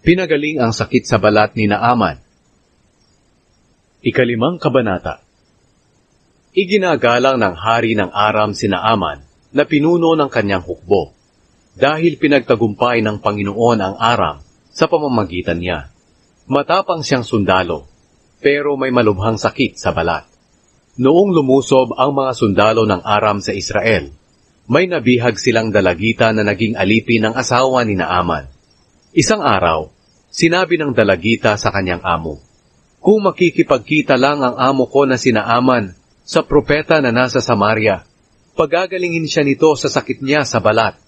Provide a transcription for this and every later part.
Pinagaling ang sakit sa balat ni Naaman. Ikalimang kabanata. Iginagalang ng hari ng Aram si Naaman na pinuno ng kanyang hukbo, dahil pinagtagumpay ng Panginoon ang Aram sa pamamagitan niya. Matapang siyang sundalo, pero may malubhang sakit sa balat. Noong lumusob ang mga sundalo ng Aram sa Israel, may nabihag silang dalagita na naging alipin ng asawa ni Naaman. Isang araw, sinabi ng dalagita sa kanyang amo, "Kung makikipagkita lang ang amo ko na si Naaman sa propeta na nasa Samaria, pagagalingin siya nito sa sakit niya sa balat."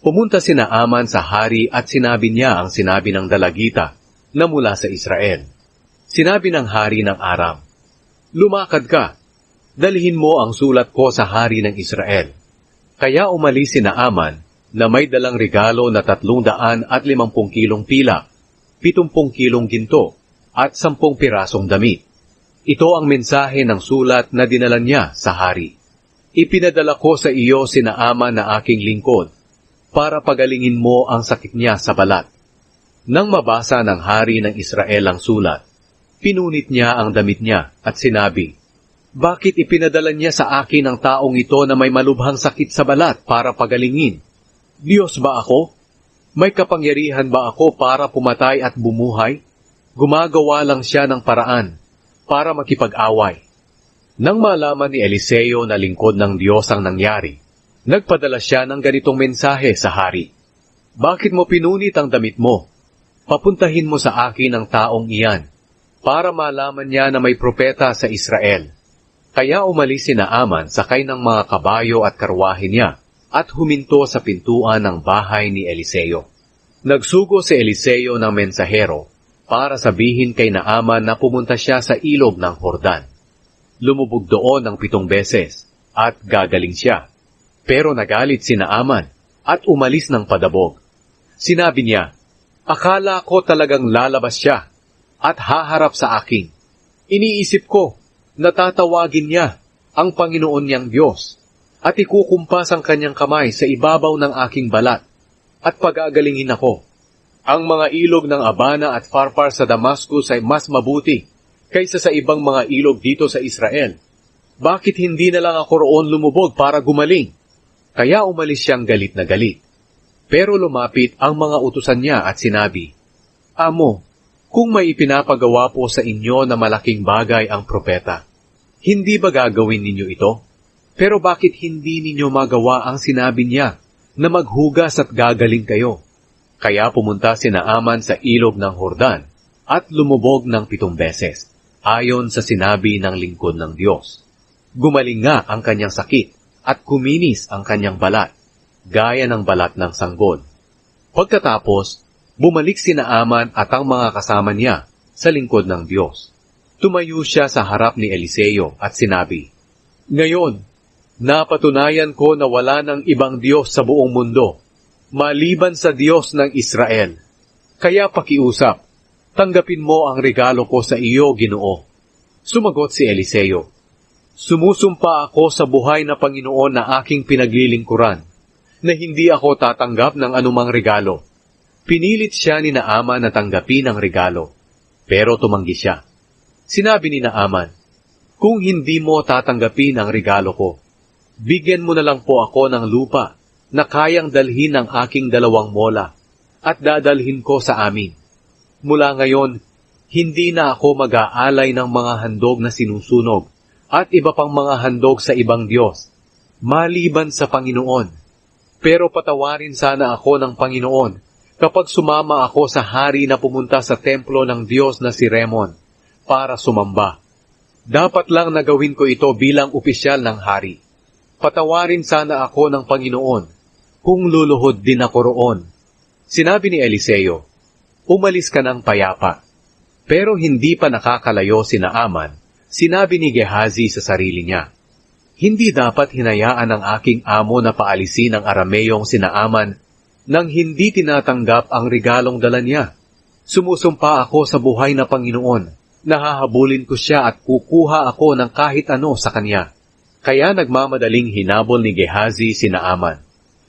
Pumunta si Naaman sa hari at sinabi niya ang sinabi ng dalagita na mula sa Israel. Sinabi ng hari ng Aram, "Lumakad ka, dalhin mo ang sulat ko sa hari ng Israel." Kaya umalis si Naaman na may dalang regalo na 350 kilong pilak, 70 kilong ginto, at 10 pirasong damit. Ito ang mensahe ng sulat na dinala niya sa hari. "Ipinadala ko sa iyo si Naaman na aking lingkod, para pagalingin mo ang sakit niya sa balat." Nang mabasa ng hari ng Israel ang sulat, pinunit niya ang damit niya at sinabi, "Bakit ipinadala niya sa akin ang taong ito na may malubhang sakit sa balat para pagalingin? Diyos ba ako? May kapangyarihan ba ako para pumatay at bumuhay? Gumagawa lang siya ng paraan para makipag-away." Nang malaman ni Eliseo na lingkod ng Diyos ang nangyari, nagpadala siya ng ganitong mensahe sa hari, "Bakit mo pinunit ang damit mo? Papuntahin mo sa akin ang taong iyan, para malaman niya na may propeta sa Israel." Kaya umalis si Naaman sakay ng mga kabayo at karwahe niya, at huminto sa pintuan ng bahay ni Eliseo. Nagsugo si Eliseo ng mensahero para sabihin kay Naaman na pumunta siya sa ilog ng Jordan. Lumubog doon ng 7 beses at gagaling siya. Pero nagalit si Naaman at umalis ng padabog. Sinabi niya, "Akala ko talagang lalabas siya at haharap sa akin. Iniisip ko, natatawagin niya ang Panginoon niyang Diyos at ikukumpas ang kanyang kamay sa ibabaw ng aking balat at pagagalingin ako. Ang mga ilog ng Abana at Pharpar sa Damascus ay mas mabuti kaysa sa ibang mga ilog dito sa Israel. Bakit hindi na lang ako roon lumubog para gumaling?" Kaya umalis siyang galit na galit. Pero lumapit ang mga utusan niya at sinabi, "Amo, kung may ipinapagawa po sa inyo na malaking bagay ang propeta, hindi ba gagawin ninyo ito? Pero bakit hindi ninyo magawa ang sinabi niya na maghugas at gagaling kayo?" Kaya pumunta si Naaman sa ilog ng Jordan at lumubog ng 7 beses, ayon sa sinabi ng lingkod ng Diyos. Gumaling nga ang kanyang sakit at kuminis ang kanyang balat, gaya ng balat ng sanggol. Pagkatapos, bumalik si Naaman at ang mga kasama niya sa lingkod ng Diyos. Tumayo siya sa harap ni Eliseo at sinabi, "Ngayon, napatunayan ko na wala ng ibang Diyos sa buong mundo, maliban sa Diyos ng Israel. Kaya pakiusap, tanggapin mo ang regalo ko sa iyo, Ginoo." Sumagot si Eliseo, "Sumusumpa ako sa buhay na Panginoon na aking pinaglilingkuran, na hindi ako tatanggap ng anumang regalo." Pinilit siya ni Naaman na tanggapin ang regalo, pero tumanggi siya. Sinabi ni Naaman, "Kung hindi mo tatanggapin ang regalo ko, bigyan mo na lang po ako ng lupa na kayang dalhin ng aking 2 mola at dadalhin ko sa amin. Mula ngayon, hindi na ako mag-aalay ng mga handog na sinusunog at iba pang mga handog sa ibang Diyos, maliban sa Panginoon. Pero patawarin sana ako ng Panginoon kapag sumama ako sa hari na pumunta sa templo ng Diyos na si Remon para sumamba. Dapat lang nagawin ko ito bilang opisyal ng hari. Patawarin sana ako ng Panginoon kung luluhod din ako roon." Sinabi ni Eliseo, "Umalis ka ng payapa." Pero hindi pa nakakalayo si Naaman, sinabi ni Gehazi sa sarili niya, "Hindi dapat hinayaan ng aking amo na paalisin ang Arameyong si Naaman nang hindi tinatanggap ang regalong dala niya. Sumusumpa ako sa buhay na Panginoon, nahahabulin ko siya at kukuha ako ng kahit ano sa kanya." Kaya nagmamadaling hinabol ni Gehazi si Naaman.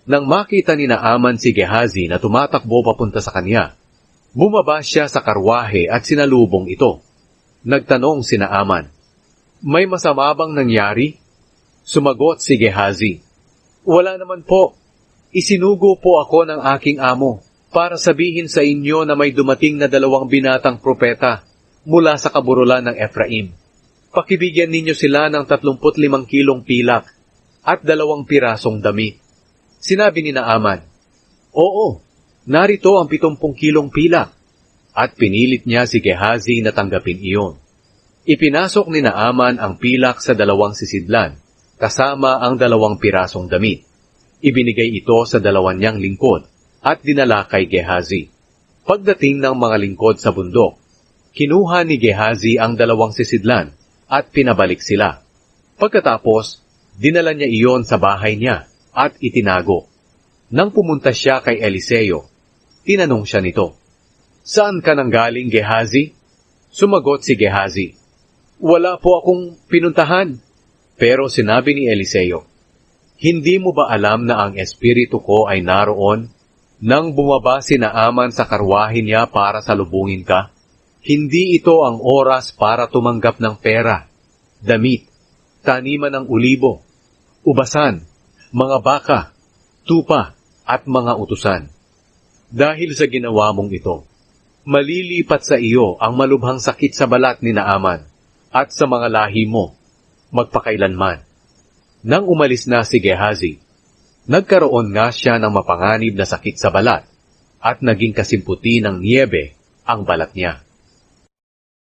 Nang makita ni Naaman si Gehazi na tumatakbo papunta sa kanya, Bumaba siya sa karwahe at sinalubong ito. Nagtanong si Naaman, "May masama bang nangyari?" Sumagot si Gehazi, "Wala naman po. Isinugo po ako ng aking amo para sabihin sa inyo na may dumating na 2 binatang propeta mula sa kaburulan ng Efraim. Pakibigyan ninyo sila ng 35 kilong pilak at 2 pirasong damit." Sinabi ni Naaman, "Oo, narito ang 70 kilong pilak." At pinilit niya si Gehazi na tanggapin iyon. Ipinasok ni Naaman ang pilak sa 2 sisidlan, kasama ang 2 pirasong damit. Ibinigay ito sa 2 niyang lingkod at dinala kay Gehazi. Pagdating ng mga lingkod sa bundok, kinuha ni Gehazi ang 2 sisidlan at pinabalik sila. Pagkatapos, dinala niya iyon sa bahay niya at itinago. Nang pumunta siya kay Eliseo, tinanong siya nito, "Saan ka nanggaling, Gehazi?" Sumagot si Gehazi, "Wala po akong pinuntahan." Pero sinabi ni Eliseo, "Hindi mo ba alam na ang espiritu ko ay naroon nang bumaba si Naaman sa karwahe niya para salubungin ka? Hindi ito ang oras para tumanggap ng pera, damit, taniman ng ulibo, ubasan, mga baka, tupa, at mga utusan. Dahil sa ginawa mong ito, malilipat sa iyo ang malubhang sakit sa balat ni Naaman at sa mga lahi mo, magpakailanman." Nang umalis na si Gehazi, nagkaroon nga siya ng mapanganib na sakit sa balat at naging kasimputi ng niyebe ang balat niya.